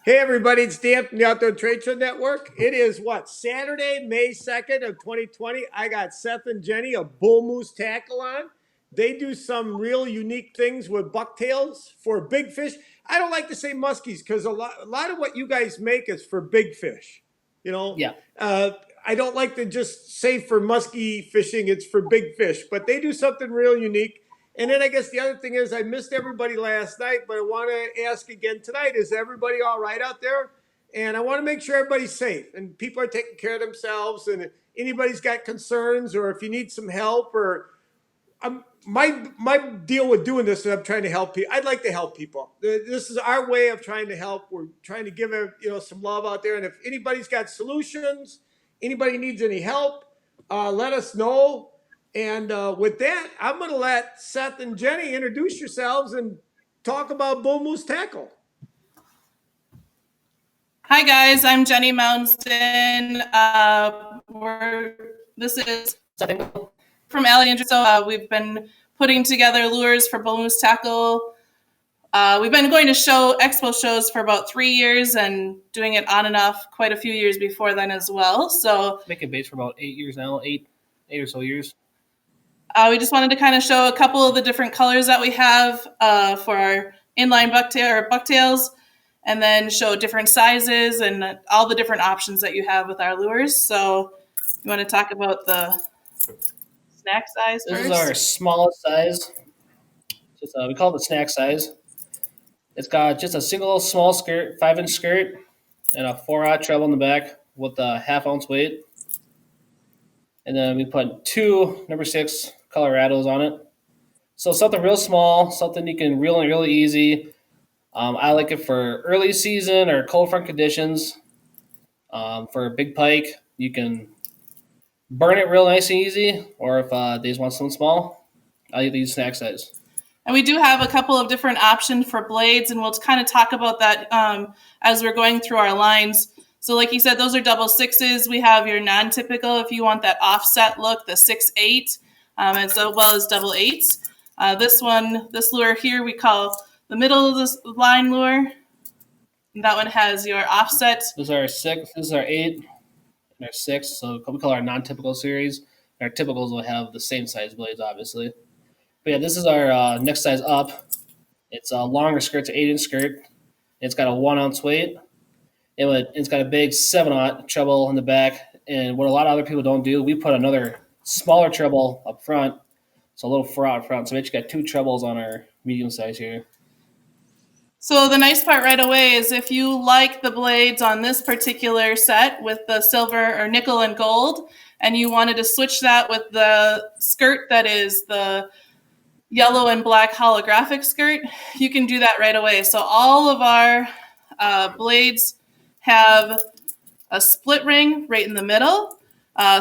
Hey everybody, it's Dan from the Outdoor Trade Show Network. It is Saturday, May 2nd of 2020. I got Seth and Jenny of BullMooseTackle on. They do some real unique things with bucktails for big fish. I don't like to say muskies because a lot of what you guys make is for big fish. You know, Yeah. I don't like to just say for muskie fishing, it's for big fish, but they do something real unique. And then I guess the other thing is I missed everybody last night, but I want to ask again tonight, is everybody all right out there? And I want to make sure everybody's safe and people are taking care of themselves. And if anybody's got concerns or if you need some help or my deal with doing this is I'm trying to help people. I'd like to help people. This is our way of trying to help. We're trying to give some love out there. And if anybody's got solutions, anybody needs any help, let us know. And with that, I'm going to let Seth and Jenny introduce yourselves and talk about BullMooseTackle. Hi guys, I'm Jenny Mounston. This is from Alexandria. So we've been putting together lures for BullMooseTackle. We've been going to expo shows for about 3 years and doing it on and off quite a few years before then as well. So making baits for about 8 years now, eight or so years. We just wanted to kind of show a couple of the different colors that we have for our inline bucktails, and then show different sizes and all the different options that you have with our lures. So you want to talk about the snack size first? This is our smallest size. We call it the snack size. It's got just a single small skirt, 5-inch skirt, and a 4/0 treble in the back with a half-ounce weight. And then we put 2 number 6 Colorados on it. So something real small, something you can reel in really easy. I like it for early season or cold front conditions. For a big pike, you can burn it real nice and easy. Or if they just want something small, I like to use snack size. And we do have a couple of different options for blades, and we'll kind of talk about that as we're going through our lines. So like you said, those are double 6s. We have your non-typical if you want that offset look, the 6/8, as well as double 8s. This lure here we call the middle of this line lure. And that one has your offset. This is our 6, this is our 8, and our 6. So we call our non-typical series. Our typicals will have the same size blades, obviously. But yeah, this is our next size up. It's a longer skirt, it's an 8-inch skirt. It's got a 1-ounce weight. It's got a big 7/0 treble in the back. And what a lot of other people don't do, we put another smaller treble up front. So a little 4/0 up front. So we actually got 2 trebles on our medium size here. So the nice part right away is if you like the blades on this particular set with the silver or nickel and gold, and you wanted to switch that with the skirt that is the yellow and black holographic skirt, you can do that right away. So all of our blades have a split ring right in the middle.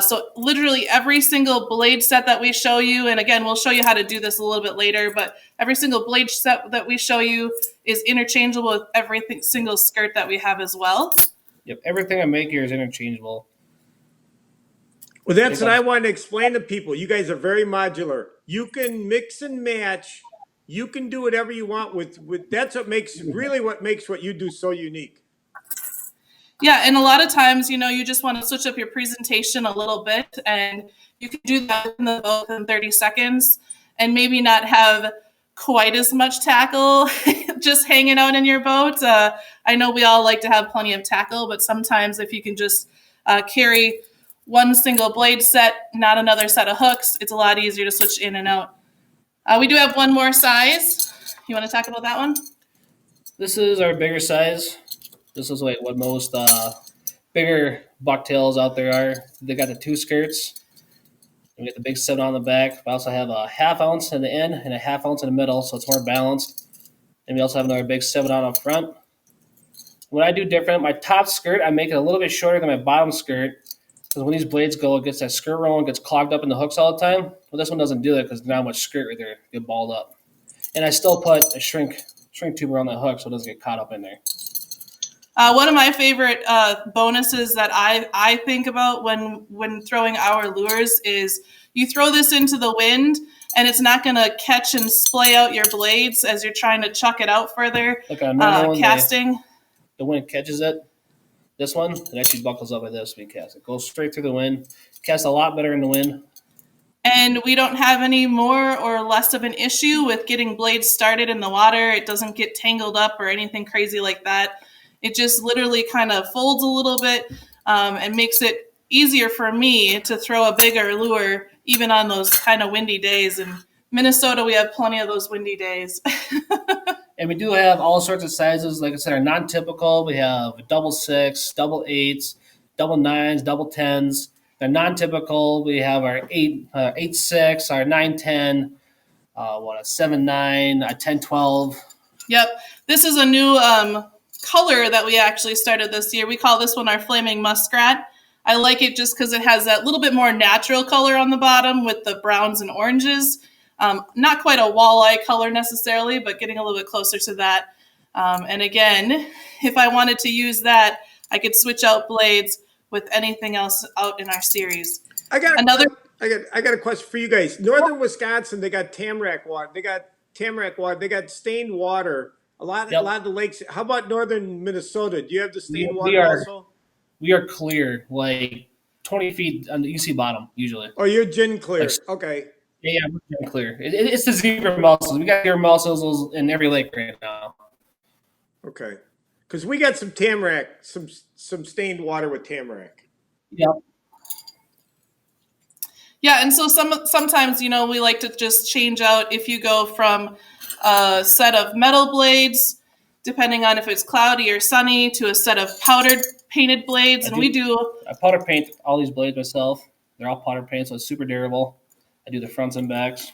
So literally every single blade set that we show you, and again, we'll show you how to do this a little bit later, but every single blade set that we show you is interchangeable with every single skirt that we have as well. Yep, everything I make here is interchangeable. Well, that's what I wanted to explain to people. You guys are very modular. You can mix and match. You can do whatever you want with that's what makes what you do so unique. Yeah, and a lot of times, you just want to switch up your presentation a little bit, and you can do that in the boat in 30 seconds and maybe not have quite as much tackle just hanging out in your boat. I know we all like to have plenty of tackle, but sometimes if you can just carry one single blade set, not another set of hooks, it's a lot easier to switch in and out. We do have one more size. You want to talk about that one? This is our bigger size. This is like what most bigger bucktails out there are. They got the 2 skirts. We got the big 7 on the back. We also have a 1/2 ounce in the end and a 1/2 ounce in the middle, so it's more balanced. And we also have another big 7 on up front. What I do different, my top skirt, I make it a little bit shorter than my bottom skirt, because when these blades go, it gets that skirt roll and gets clogged up in the hooks all the time. Well, this one doesn't do that because there's not much skirt right there. Get balled up. And I still put a shrink tube around that hook so it doesn't get caught up in there. One of my favorite bonuses that I think about when throwing our lures is you throw this into the wind and it's not going to catch and splay out your blades as you're trying to chuck it out further, like a normal casting. the wind catches it. This one, it actually buckles up like this when you cast. It goes straight through the wind. Casts a lot better in the wind. And we don't have any more or less of an issue with getting blades started in the water. It doesn't get tangled up or anything crazy like that. It just literally kind of folds a little bit and makes it easier for me to throw a bigger lure even on those kind of windy days. In Minnesota, we have plenty of those windy days. And we do have all sorts of sizes. Like I said, our non-typical, we have double 6, double 8s, double 9s, double 10s. They're non-typical. We have our 8.6, our 9.10, a 7.9, a 10.12. Yep. This is a new color that we actually started this year. We call this one our Flaming Muskrat. I like it just because it has that little bit more natural color on the bottom with the browns and oranges. Not quite a walleye color necessarily, but getting a little bit closer to that. And again, if I wanted to use that, I could switch out blades with anything else out in our series. I got a question for you guys. Northern Wisconsin, they got tamarack water. They got stained water. A lot of the lakes. How about northern Minnesota? Do you have the stained water also? We are clear, like 20 feet on the UC bottom usually. Oh, you're gin clear. Okay. Yeah, we're clear. It's the zebra mussels. We got zebra mussels in every lake right now. Okay. Because we got some tamarack, some stained water with tamarack. Yep. Yeah, and so sometimes, we like to just change out if you go from a set of metal blades, depending on if it's cloudy or sunny, to a set of powdered painted blades. I powder paint all these blades myself. They're all powder paint, so it's super durable. I do the fronts and backs.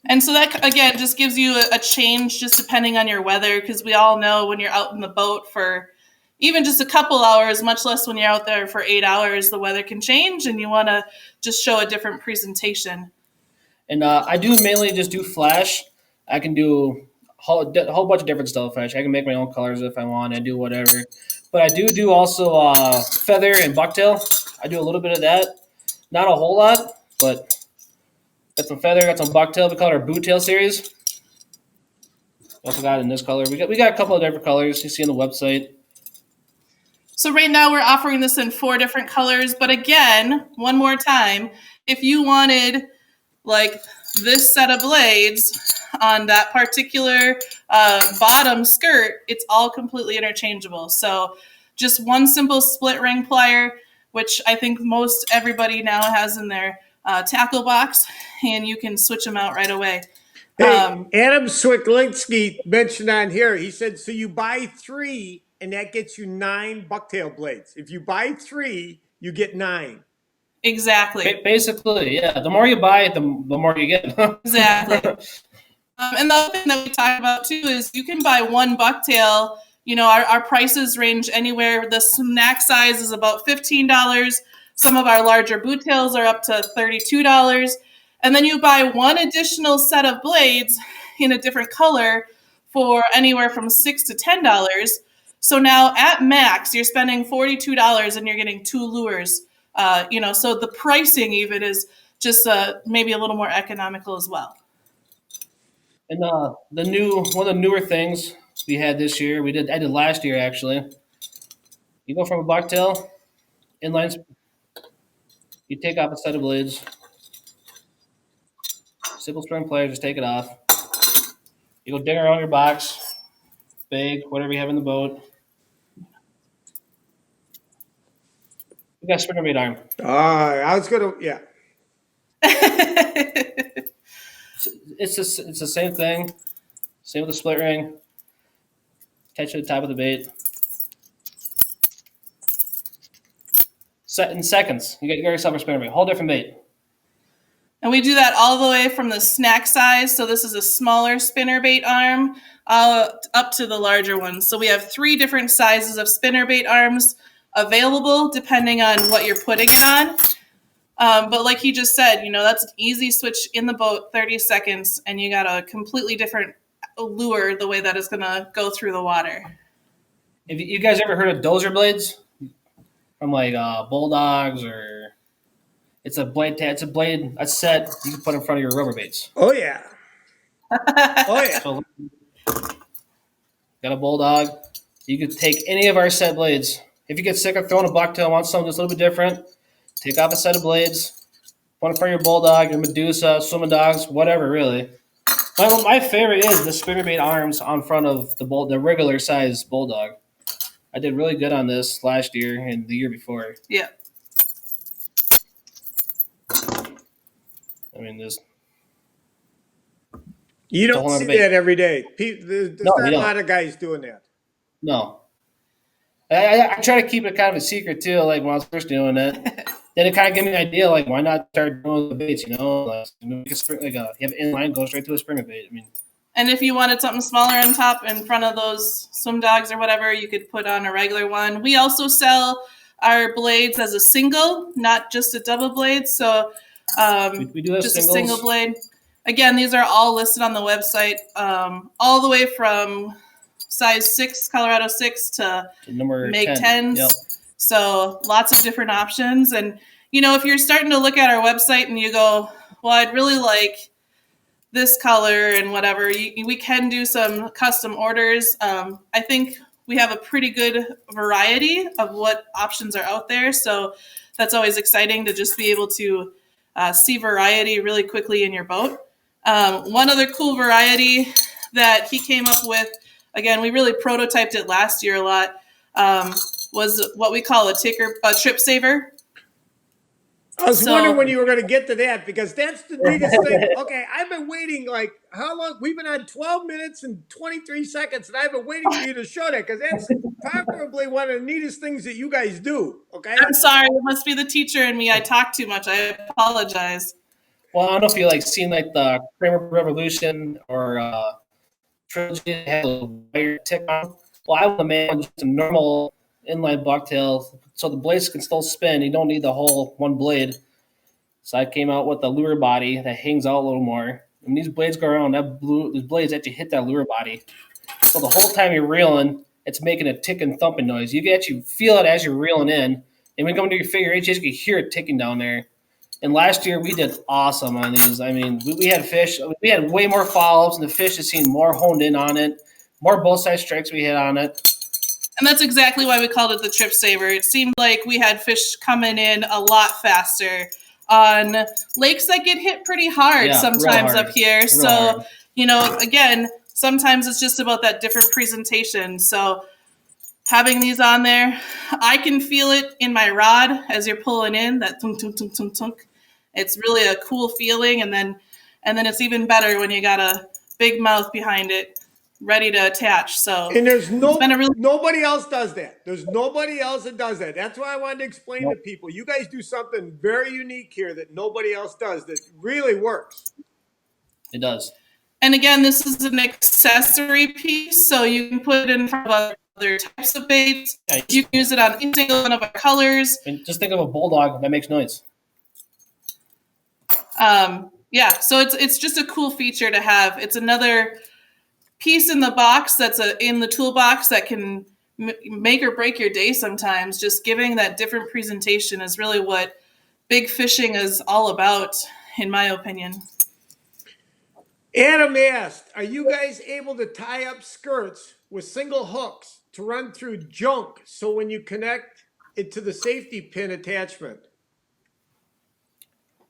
And so that, again, just gives you a change just depending on your weather, because we all know when you're out in the boat for even just a couple hours, much less when you're out there for 8 hours, the weather can change and you want to just show a different presentation. And I do mainly just do flash. I can do a whole bunch of different stuff flash. I can make my own colors if I want. I do whatever. But I do also feather and bucktail. I do a little bit of that. Not a whole lot, but got some feather, got some bucktail. We call it our boot tail series. Also got it in this color. We got a couple of different colors you see on the website. So right now we're offering this in 4 different colors. But again, one more time, if you wanted like this set of blades on that particular bottom skirt, it's all completely interchangeable. So just one simple split ring plier, which I think most everybody now has in their tackle box, and you can switch them out right away. Hey, Adam Swiklinski mentioned on here, he said, so you buy 3 and that gets you 9 bucktail blades. If you buy 3, you get 9. Exactly. Basically, yeah. The more you buy, the more you get. Exactly. And the other thing that we talk about too is you can buy one bucktail. Our prices range anywhere. The snack size is about $15. Some of our larger boot tails are up to $32. And then you buy one additional set of blades in a different color for anywhere from $6 to $10. So now at max, you're spending $42 and you're getting 2 lures. So the pricing even is just maybe a little more economical as well. And one of the newer things we had this year, I did last year actually. You go from a bucktail, inline, you take off a set of blades, simple string pliers, just take it off. You go dig around your box, bag, whatever you have in the boat. You got a spinnerbait arm. I was gonna, yeah. It's the same thing. Same with the split ring. Attach to the top of the bait. In seconds, you got yourself a spinnerbait. Whole different bait. And we do that all the way from the snack size. So this is a smaller spinnerbait arm up to the larger ones. So we have 3 different sizes of spinnerbait arms available depending on what you're putting it on. But like he just said, that's an easy switch in the boat, 30 seconds, and you got a completely different lure the way that is going to go through the water. Have you guys ever heard of dozer blades? From like Bulldogs, or it's a blade a set you can put in front of your rubber baits. Oh yeah. So, got a Bulldog, You could take any of our set blades. If you get sick of throwing a bucktail, want something that's a little bit different, take off a set of blades, one for your bulldog, your Medusa, swimming dogs, whatever, really. My favorite is the spinnerbait arms on front of the regular size bulldog. I did really good on this last year and the year before. Yeah. I mean, there's You It's a don't whole see other debate. that every day. There's No, not you a don't. lot of guys doing that. No. I try to keep it kind of a secret too. Like when I was first doing it, then it kind of gave me an idea. Like why not start doing the baits? Like make a spring, you have inline, go straight to a springer bait. I mean, And if you wanted something smaller on top in front of those swim dogs or whatever, you could put on a regular one. We also sell our blades as a single, not just a double blade. So we do have just singles. a single blade. Again, these are all listed on the website, all the way from size 6, Colorado 6 to number make 10. 10s. Yep. So lots of different options. And, if you're starting to look at our website and you go, well, I'd really like this color and whatever, we can do some custom orders. I think we have a pretty good variety of what options are out there. So that's always exciting to just be able to see variety really quickly in your boat. One other cool variety that he came up with, again, we really prototyped it last year a lot, was what we call a trip saver. I was wondering when you were going to get to that because that's the neatest thing. Okay, I've been waiting like how long? We've been on 12 minutes and 23 seconds, and I've been waiting for you to show that because that's probably one of the neatest things that you guys do. Okay, I'm sorry, it must be the teacher in me. I talk too much. I apologize. Well, I don't know if you seen the Kramer Revolution or Trilogy that had a wire tick on. Well, I want to make just a normal inline bucktail so the blades can still spin. You don't need the whole one blade. So I came out with a lure body that hangs out a little more. And these blades go around, these blades actually hit that lure body. So the whole time you're reeling, it's making a ticking, thumping noise. You can actually feel it as you're reeling in. And when you come to your figure eight, you can hear it ticking down there. And last year we did awesome on these. I mean, we had fish. We had way more follow-ups, and the fish has seen more honed in on it, more both side strikes we hit on it. And that's exactly why we called it the trip saver. It seemed like we had fish coming in a lot faster on lakes that get hit pretty hard sometimes hard. up here. Real So, hard. Again, sometimes it's just about that different presentation. So having these on there, I can feel it in my rod as you're pulling in, that tunk, tunk, tunk, tunk, tunk. It's really a cool feeling. And then it's even better when you got a big mouth behind it ready to attach. So, and there's nobody else does that. There's nobody else that does that. That's why I wanted to explain to people. You guys do something very unique here that nobody else does that really works. It does. And again, this is an accessory piece, so you can put it in front of other types of baits. Yeah, you can use it on any single one of our colors. And just think of a bulldog that makes noise. So it's just a cool feature to have. It's another piece in the box that's in the toolbox that can make or break your day sometimes. Just giving that different presentation is really what big fishing is all about, in my opinion. Adam asked, are you guys able to tie up skirts with single hooks to run through junk so when you connect it to the safety pin attachment?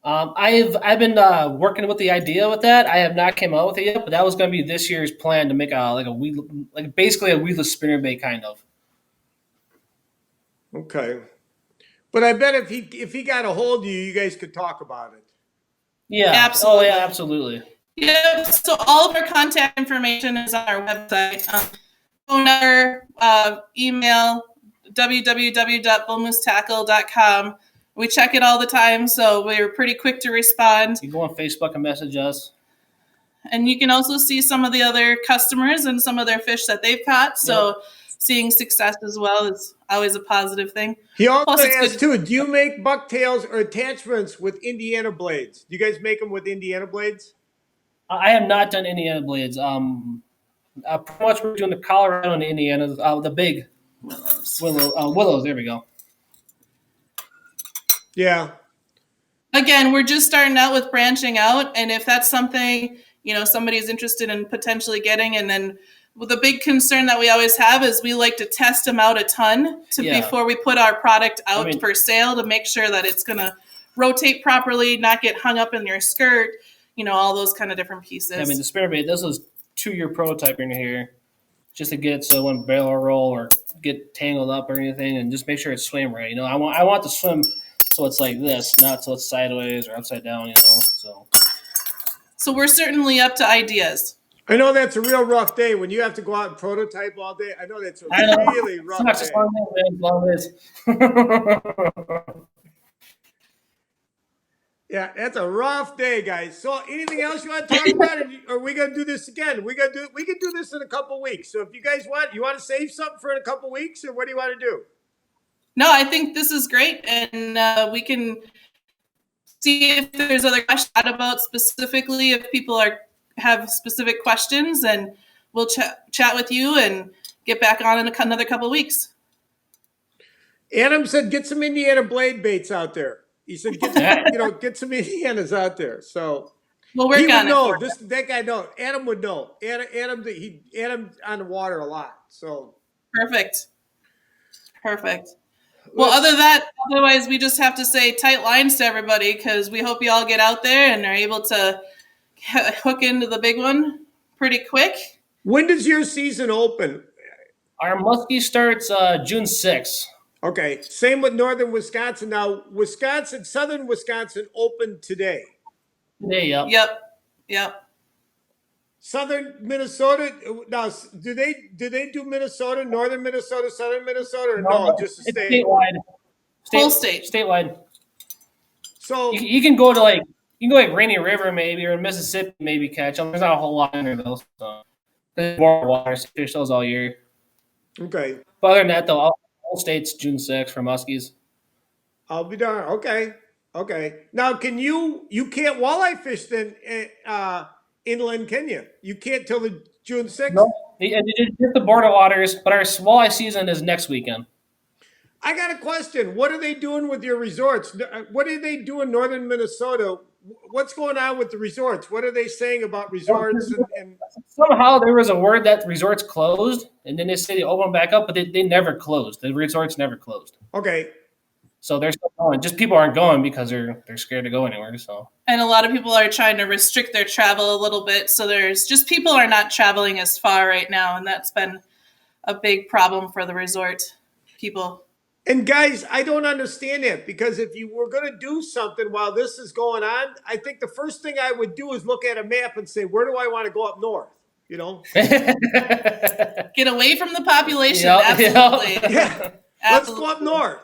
I've been working with the idea with that. I have not came out with it yet, but that was going to be this year's plan to make basically a weedless spinnerbait kind of. Okay, but I bet if he got a hold of you, you guys could talk about it. Yeah, absolutely. Oh yeah, absolutely. Yeah. So all of our contact information is on our website. Phone number, email, www.BullMooseTackle.com. We check it all the time, so we're pretty quick to respond. You go on Facebook and message us. And you can also see some of the other customers and some of their fish that they've caught. So seeing success as well is always a positive thing. He also asked, too, do you make bucktails or attachments with Indiana blades? Do you guys make them with Indiana blades? I have not done Indiana blades. Pretty much we're doing the Colorado and Indiana, the big willows. There we go. Yeah. Again, we're just starting out with branching out, and if that's something somebody's interested in potentially getting, and then the big concern that we always have is we like to test them out a ton before we put our product out for sale to make sure that it's going to rotate properly, not get hung up in your skirt, all those kind of different pieces. I mean, the spinner bait, this was 2-year prototyping here just to get so it wouldn't barrel roll or get tangled up or anything, and just make sure it's swim right. I want to swim so it's like this, not so it's sideways or upside down, So we're certainly up to ideas. I know that's a real rough day when you have to go out and prototype all day. I know that's a really rough day. It's long days. Yeah, that's a rough day, guys. So, anything else you want to talk about, or are we gonna do this again? We can do this in a couple weeks. So, if you guys want to save something for in a couple weeks, or what do you want to do? No, I think this is great, and we can see if there's other questions about specifically if people have specific questions, and we'll chat with you and get back on in another couple weeks. Adam said, "Get some Indiana blade baits out there." He said, "Get some Indianas out there." So we'll work on it. That guy knows. Adam would know. Adam on the water a lot. So perfect. Well, otherwise we just have to say tight lines to everybody, because we hope you all get out there and are able to hook into the big one pretty quick. When does your season open? Our muskie starts June 6th. Okay, same with northern Wisconsin. Now, southern Wisconsin opened today. Yep. Southern Minnesota. Now, do they do Minnesota, northern Minnesota, southern Minnesota, or no? Just a state. Statewide. Full state. Statewide. So you can go to like Rainy River maybe, or Mississippi maybe catch them. There's not a whole lot in there though. So there's more water, so fish those all year. Okay. But other than that though, all states June 6th for muskies. I'll be darned. Okay. Now, you can't walleye fish then inland, can you? You can't till the June 6th? No, just the border waters, but our walleye season is next weekend. I got a question. What are they doing with your resorts? What do they do in northern Minnesota? What's going on with the resorts? What are they saying about resorts? And somehow there was a word that resorts closed, and then they say they open back up, but they never closed. The resorts never closed. Okay. So they're still going. Just people aren't going because they're scared to go anywhere. So. And a lot of people are trying to restrict their travel a little bit. So there's just people are not traveling as far right now, and that's been a big problem for the resort people. And guys, I don't understand that, because if you were going to do something while this is going on, I think the first thing I would do is look at a map and say, where do I want to go up north? Get away from the population. Yep, absolutely. Yep. Yeah. Let's go up north.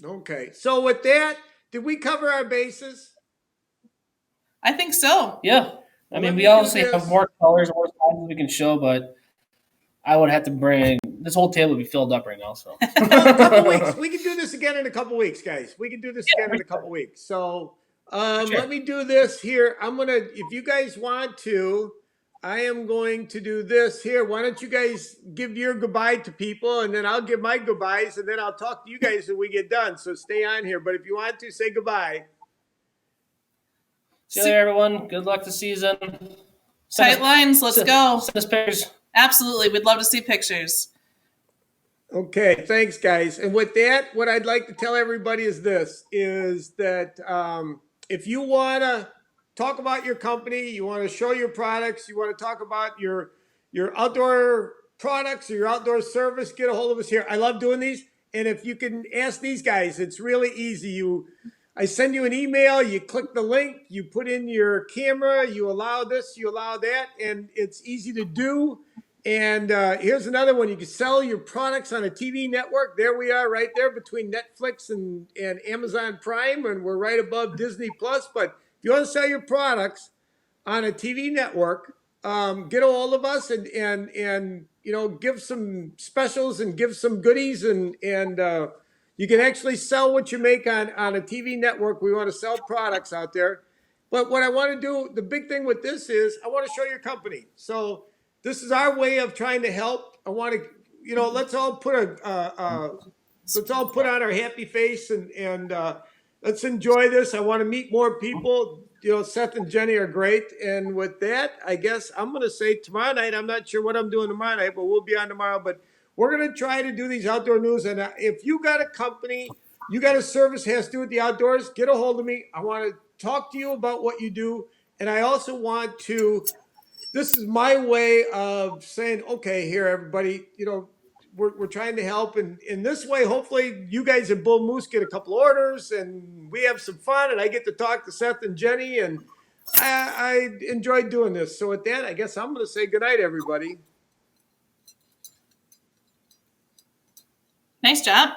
Okay. So with that, did we cover our bases? I think so. Yeah. I mean, we obviously have more colors, more sizes we can show, but I would have to bring this whole table would be filled up right now. So a couple weeks. We can do this again in a couple weeks, guys. We can do this again in a couple weeks. So sure. Let me do this here. If you guys want to, I am going to do this here. Why don't you guys give your goodbye to people, and then I'll give my goodbyes, and then I'll talk to you guys when we get done. So stay on here. But if you want to, say goodbye. See you later, everyone. Good luck this season. Tight lines. Let's go. Send us pictures. Absolutely. We'd love to see pictures. Okay. Thanks, guys. And with that, what I'd like to tell everybody is that if you want to talk about your company, you want to show your products, you want to talk about your outdoor products or your outdoor service, get a hold of us here. I love doing these. And if you can ask these guys, it's really easy. I send you an email, you click the link, you put in your camera, you allow this, you allow that, and it's easy to do. And here's another one. You can sell your products on a TV network. There we are right there between Netflix and Amazon Prime, and we're right above Disney Plus. But if you want to sell your products on a TV network, get a hold of us and give some specials and give some goodies, and you can actually sell what you make on a TV network. We want to sell products out there. But what I want to do, the big thing with this is I want to show your company. So this is our way of trying to help. I want to, let's all put on our happy face and let's enjoy this. I want to meet more people. You know, Seth and Jenny are great. And with that, I guess I'm going to say tomorrow night, I'm not sure what I'm doing tomorrow night, but we'll be on tomorrow. But we're going to try to do these outdoor news. And if you got a company, you got a service has to do with the outdoors, get a hold of me. I want to talk to you about what you do. And I also want to, this is my way of saying, okay, here, everybody, you know, we're trying to help. And in this way, hopefully you guys at Bull Moose get a couple orders and we have some fun and I get to talk to Seth and Jenny and I enjoyed doing this. So with that, I guess I'm going to say goodnight, everybody. Nice job.